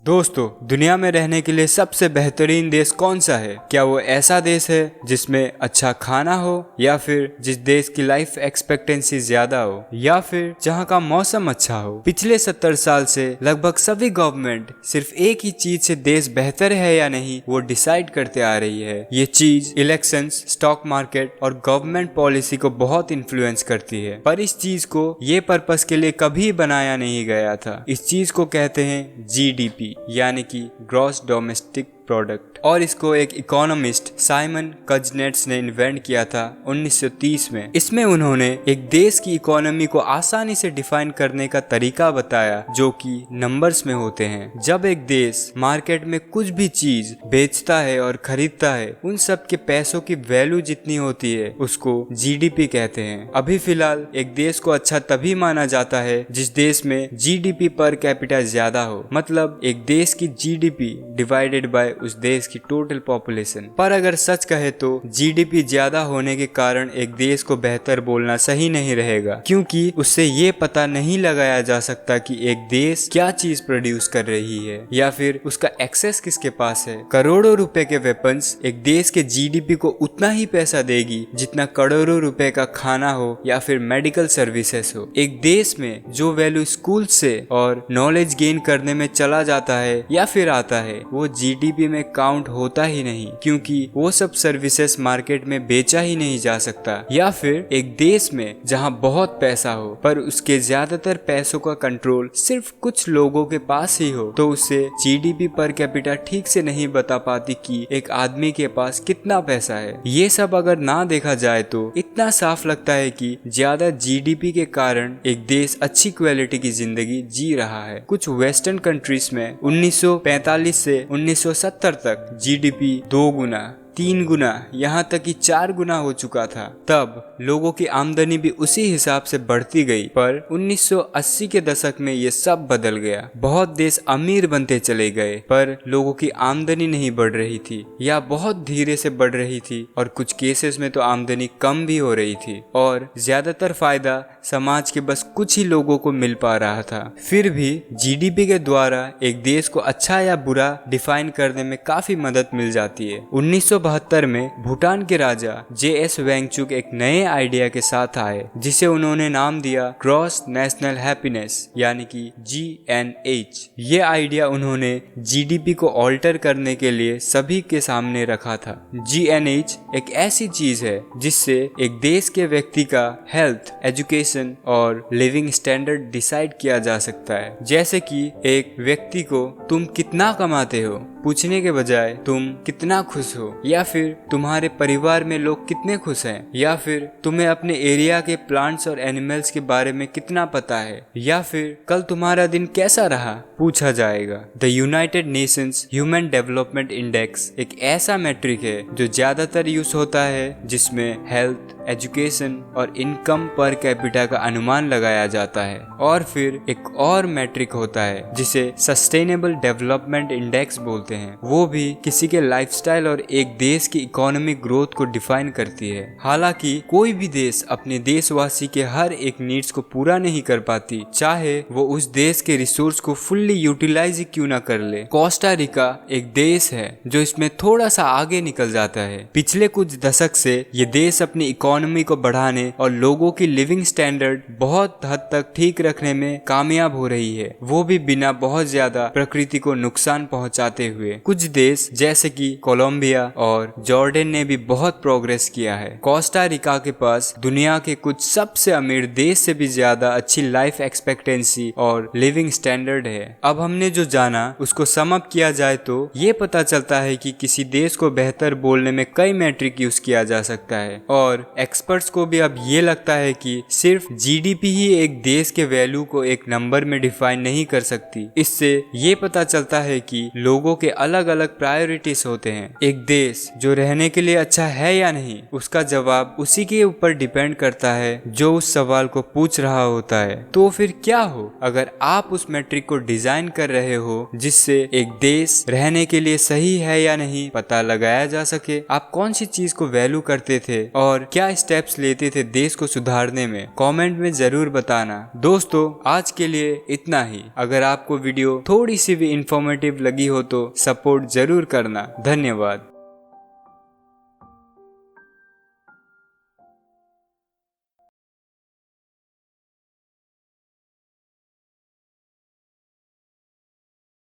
दोस्तों, दुनिया में रहने के लिए सबसे बेहतरीन देश कौन सा है? क्या वो ऐसा देश है जिसमें अच्छा खाना हो, या फिर जिस देश की लाइफ एक्सपेक्टेंसी ज्यादा हो, या फिर जहां का मौसम अच्छा हो? पिछले 70 साल से लगभग सभी गवर्नमेंट सिर्फ एक ही चीज से देश बेहतर है या नहीं वो डिसाइड करते आ रही है। ये चीज इलेक्शंस, स्टॉक मार्केट और गवर्नमेंट पॉलिसी को बहुत इन्फ्लुएंस करती है, पर इस चीज को ये पर्पस के लिए कभी बनाया नहीं गया था। इस चीज को कहते हैं जीडीपी, यानी कि ग्रॉस डोमेस्टिक प्रोडक्ट, और इसको एक इकोनॉमिस्ट साइमन कजनेट्स ने इन्वेंट किया था 1930 में। इसमें उन्होंने एक देश की इकोनॉमी को आसानी से डिफाइन करने का तरीका बताया, जो कि नंबर्स में होते हैं। जब एक देश मार्केट में कुछ भी चीज बेचता है और खरीदता है, उन सब के पैसों की वैल्यू जितनी होती है उसको जीडीपी कहते हैं। अभी फिलहाल एक देश को अच्छा तभी माना जाता है जिस देश में जीडीपी पर कैपिटा ज्यादा हो, मतलब एक देश की जीडीपी डिवाइडेड बाय उस देश की टोटल पॉपुलेशन। पर अगर सच कहे तो जीडीपी ज्यादा होने के कारण एक देश को बेहतर बोलना सही नहीं रहेगा, क्योंकि उससे ये पता नहीं लगाया जा सकता कि एक देश क्या चीज प्रोड्यूस कर रही है या फिर उसका एक्सेस किसके पास है। करोड़ों रुपए के वेपन्स एक देश के जीडीपी को उतना ही पैसा देगी जितना करोड़ों रुपए का खाना हो या फिर मेडिकल सर्विसेज हो। एक देश में जो वैल्यू स्कूल से और नॉलेज गेन करने में चला जाता है या फिर आता है, वो जीडीपी में काउंट होता ही नहीं, क्योंकि वो सब सर्विसेज मार्केट में बेचा ही नहीं जा सकता। या फिर एक देश में जहां बहुत पैसा हो पर उसके ज्यादातर पैसों का कंट्रोल सिर्फ कुछ लोगों के पास ही हो, तो उससे जीडीपी पर कैपिटा ठीक से नहीं बता पाती कि एक आदमी के पास कितना पैसा है। ये सब अगर ना देखा जाए तो इतना साफ लगता है कि ज्यादा जीडीपी के कारण एक देश अच्छी क्वालिटी की जिंदगी जी रहा है। कुछ वेस्टर्न कंट्रीज में 1945 से 1970 तक जीडीपी 2 गुना, 3 गुना, यहाँ तक कि 4 गुना हो चुका था। तब लोगों की आमदनी भी उसी हिसाब से बढ़ती गई, पर 1980 के दशक में ये सब बदल गया। बहुत देश अमीर बनते चले गए, पर लोगों की आमदनी नहीं बढ़ रही थी या बहुत धीरे से बढ़ रही थी, और कुछ केसेस में तो आमदनी कम भी हो रही थी, और ज्यादातर फायदा समाज के बस कुछ ही लोगों को मिल पा रहा था। फिर भी जीडीपी के द्वारा एक देश को अच्छा या बुरा डिफाइन करने में काफी मदद मिल जाती है। 1972 में भूटान के राजा JS वेंगचुक एक नए आइडिया के साथ आए, जिसे उन्होंने नाम दिया ग्रॉस नेशनल हैप्पीनेस, यानी कि GNH। ये आइडिया उन्होंने जीडीपी को ऑल्टर करने के लिए सभी के सामने रखा था। GNH एक ऐसी चीज है जिससे एक देश के व्यक्ति का हेल्थ, एजुकेशन और लिविंग स्टैंडर्ड डिसाइड किया जा सकता है। जैसे कि एक व्यक्ति को तुम कितना कमाते हो पूछने के बजाय तुम कितना खुश हो, या फिर तुम्हारे परिवार में लोग कितने खुश हैं, या फिर तुम्हें अपने एरिया के प्लांट्स और एनिमल्स के बारे में कितना पता है, या फिर कल तुम्हारा दिन कैसा रहा पूछा जाएगा। The United Nations human development index एक ऐसा मैट्रिक है जो ज्यादातर यूज होता है, जिसमें हेल्थ, एजुकेशन और इनकम पर कैपिटा का अनुमान लगाया जाता है। और फिर एक और मैट्रिक होता है जिसे सस्टेनेबल डेवलपमेंट इंडेक्स बोलते हैं। वो भी किसी के लाइफस्टाइल और एक देश की इकोनॉमिक ग्रोथ को डिफाइन करती है। हालांकि कोई भी देश अपने देशवासी के हर एक नीड्स को पूरा नहीं कर पाती, चाहे वो उस देश के रिसोर्स को फुल्ली यूटिलाइज क्यों ना कर ले। कोस्टा रिका एक देश है जो इसमें थोड़ा सा आगे निकल जाता है। पिछले कुछ दशक से ये देश अपनी इकोनॉमी को बढ़ाने और लोगों की लिविंग स्टैंडर्ड बहुत हद तक ठीक रखने में कामयाब हो रही है, वो भी बिना बहुत ज्यादा प्रकृति को नुकसान पहुंचाते हुए। कुछ देश जैसे कि कोलंबिया और जॉर्डन ने भी बहुत प्रोग्रेस किया है। कोस्टा रिका के पास दुनिया के कुछ सबसे अमीर देश से भी ज्यादा अच्छी लाइफ एक्सपेक्टेंसी और लिविंग स्टैंडर्ड है। अब हमने जो जाना उसको सम अप किया जाए तो ये पता चलता है कि किसी देश को बेहतर बोलने में कई मैट्रिक यूज किया जा सकता है, और एक्सपर्ट्स को भी अब ये लगता है कि सिर्फ जीडीपी ही एक देश के वैल्यू को एक नंबर में डिफाइन नहीं कर सकती। इससे ये पता चलता है कि लोगों के अलग अलग प्रायोरिटीज होते हैं। एक देश देश जो रहने के लिए अच्छा है या नहीं, उसका जवाब उसी के ऊपर डिपेंड करता है जो उस सवाल को पूछ रहा होता है। तो फिर क्या हो अगर आप उस मैट्रिक को डिजाइन कर रहे हो जिससे एक देश रहने के लिए सही है या नहीं पता लगाया जा सके। आप कौन सी चीज को वैल्यू करते थे और क्या स्टेप्स लेते थे देश को सुधारने में, कमेंट में जरूर बताना। दोस्तों आज के लिए इतना ही। अगर आपको वीडियो थोड़ी सी भी इंफॉर्मेटिव लगी हो तो सपोर्ट जरूर करना। धन्यवाद।